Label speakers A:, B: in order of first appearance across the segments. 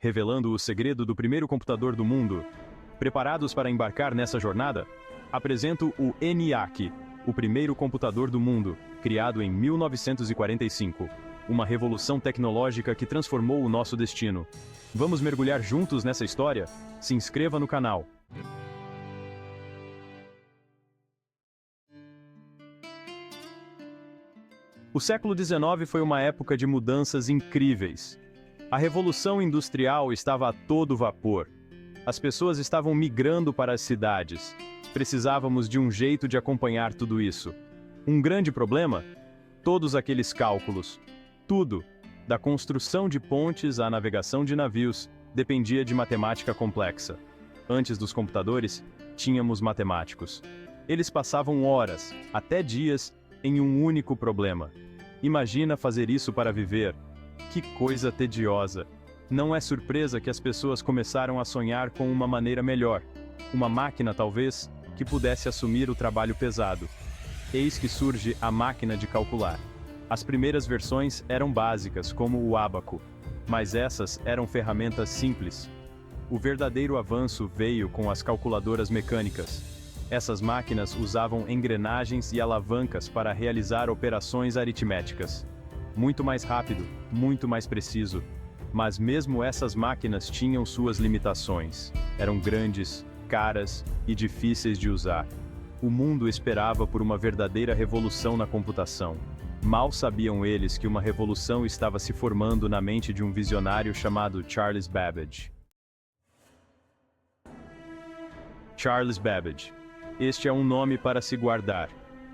A: revelando o segredo do primeiro computador do mundo. Preparados para embarcar nessa jornada? Apresento o ENIAC, o primeiro computador do mundo, criado em 1945. Uma revolução tecnológica que transformou o nosso destino. Vamos mergulhar juntos nessa história? Se inscreva no canal. O século XIX foi uma época de mudanças incríveis. A Revolução Industrial estava a todo vapor. As pessoas estavam migrando para as cidades. Precisávamos de um jeito de acompanhar tudo isso. Um grande problema? Todos aqueles cálculos. Tudo, da construção de pontes à navegação de navios, dependia de matemática complexa. Antes dos computadores, tínhamos matemáticos. Eles passavam horas, até dias, em um único problema. Imagina fazer isso para viver. Que coisa tediosa. Não é surpresa que as pessoas começaram a sonhar com uma maneira melhor. Uma máquina, talvez, que pudesse assumir o trabalho pesado. Eis que surge a máquina de calcular. As primeiras versões eram básicas, como o ábaco, mas essas eram ferramentas simples. O verdadeiro avanço veio com as calculadoras mecânicas. Essas máquinas usavam engrenagens e alavancas para realizar operações aritméticas. Muito mais rápido, muito mais preciso. Mas mesmo essas máquinas tinham suas limitações. Eram grandes, caras e difíceis de usar. O mundo esperava por uma verdadeira revolução na computação. Mal sabiam eles que uma revolução estava se formando na mente de um visionário chamado Charles Babbage. Charles Babbage. Este é um nome para se guardar.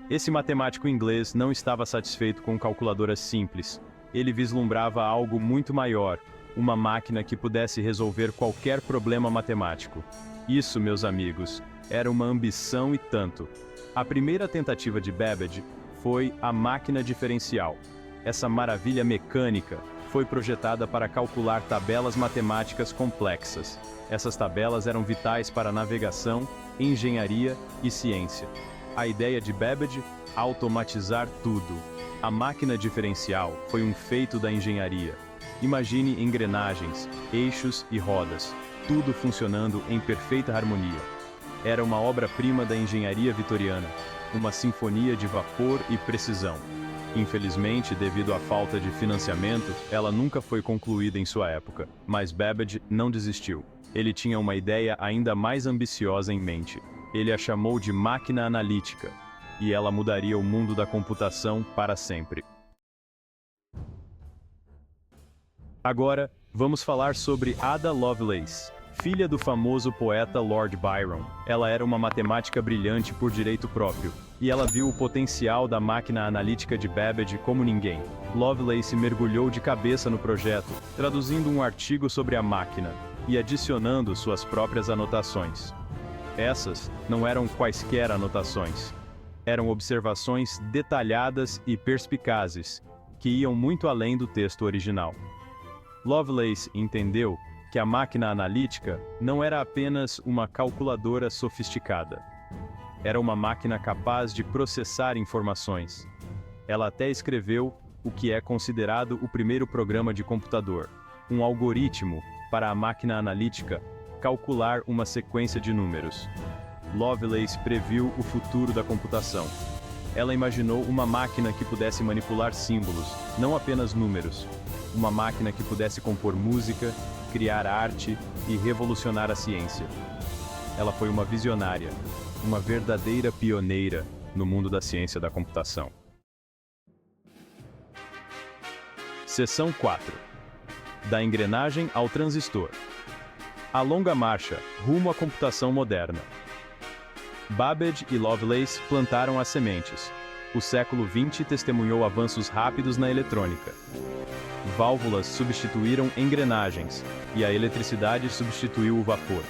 A: Esse matemático inglês não estava satisfeito com calculadoras simples. Ele vislumbrava algo muito maior, uma máquina que pudesse resolver qualquer problema matemático. Isso, meus amigos, era uma ambição e tanto. A primeira tentativa de Babbage foi a máquina diferencial. Essa maravilha mecânica foi projetada para calcular tabelas matemáticas complexas. Essas tabelas eram vitais para navegação, engenharia e ciência. A ideia de Babbage? Automatizar tudo. A máquina diferencial foi um feito da engenharia. Imagine engrenagens, eixos e rodas, tudo funcionando em perfeita harmonia. Era uma obra-prima da engenharia vitoriana, uma sinfonia de vapor e precisão. Infelizmente, devido à falta de financiamento, ela nunca foi concluída em sua época, mas Babbage não desistiu. Ele tinha uma ideia ainda mais ambiciosa em mente. Ele a chamou de máquina analítica, e ela mudaria o mundo da computação para sempre. Agora, vamos falar sobre Ada Lovelace, filha do famoso poeta Lord Byron. Ela era uma matemática brilhante por direito próprio, e ela viu o potencial da máquina analítica de Babbage como ninguém. Lovelace mergulhou de cabeça no projeto, traduzindo um artigo sobre a máquina, e adicionando suas próprias anotações. Essas não eram quaisquer anotações. Eram observações detalhadas e perspicazes, que iam muito além do texto original. Lovelace entendeu que a máquina analítica não era apenas uma calculadora sofisticada. Era uma máquina capaz de processar informações. Ela até escreveu o que é considerado o primeiro programa de computador, um algoritmo para a máquina analítica calcular uma sequência de números. Lovelace previu o futuro da computação. Ela imaginou uma máquina que pudesse manipular símbolos, não apenas números. Uma máquina que pudesse compor música, criar arte e revolucionar a ciência. Ela foi uma visionária, uma verdadeira pioneira no mundo da ciência da computação. Seção 4. Da engrenagem ao transistor. A longa marcha rumo à computação moderna. Babbage e Lovelace plantaram as sementes. O século XX testemunhou avanços rápidos na eletrônica. Válvulas substituíram engrenagens, e a eletricidade substituiu o vapor.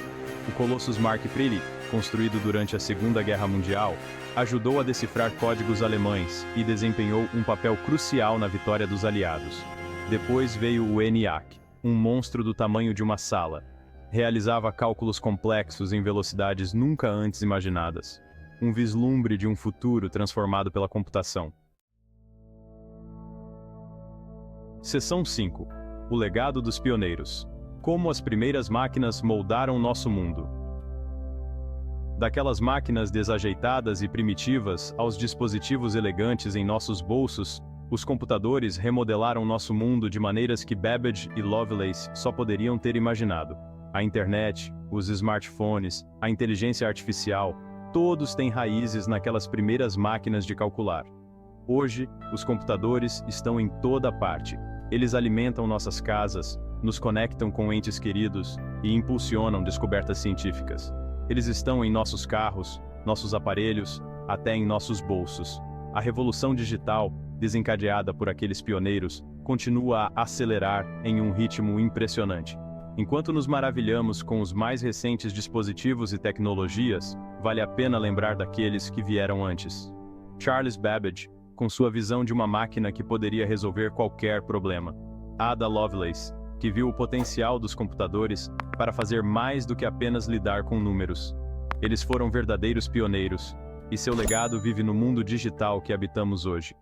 A: O Colossus Mark I, construído durante a Segunda Guerra Mundial, ajudou a decifrar códigos alemães e desempenhou um papel crucial na vitória dos aliados. Depois veio o ENIAC, um monstro do tamanho de uma sala. Realizava cálculos complexos em velocidades nunca antes imaginadas. Um vislumbre de um futuro transformado pela computação. Seção 5. O legado dos pioneiros. Como as primeiras máquinas moldaram nosso mundo. Daquelas máquinas desajeitadas e primitivas aos dispositivos elegantes em nossos bolsos, os computadores remodelaram nosso mundo de maneiras que Babbage e Lovelace só poderiam ter imaginado. A internet, os smartphones, a inteligência artificial, todos têm raízes naquelas primeiras máquinas de calcular. Hoje, os computadores estão em toda parte. Eles alimentam nossas casas, nos conectam com entes queridos e impulsionam descobertas científicas. Eles estão em nossos carros, nossos aparelhos, até em nossos bolsos. A revolução digital, desencadeada por aqueles pioneiros, continua a acelerar em um ritmo impressionante. Enquanto nos maravilhamos com os mais recentes dispositivos e tecnologias, vale a pena lembrar daqueles que vieram antes. Charles Babbage, com sua visão de uma máquina que poderia resolver qualquer problema. Ada Lovelace, que viu o potencial dos computadores para fazer mais do que apenas lidar com números. Eles foram verdadeiros pioneiros, e seu legado vive no mundo digital que habitamos hoje.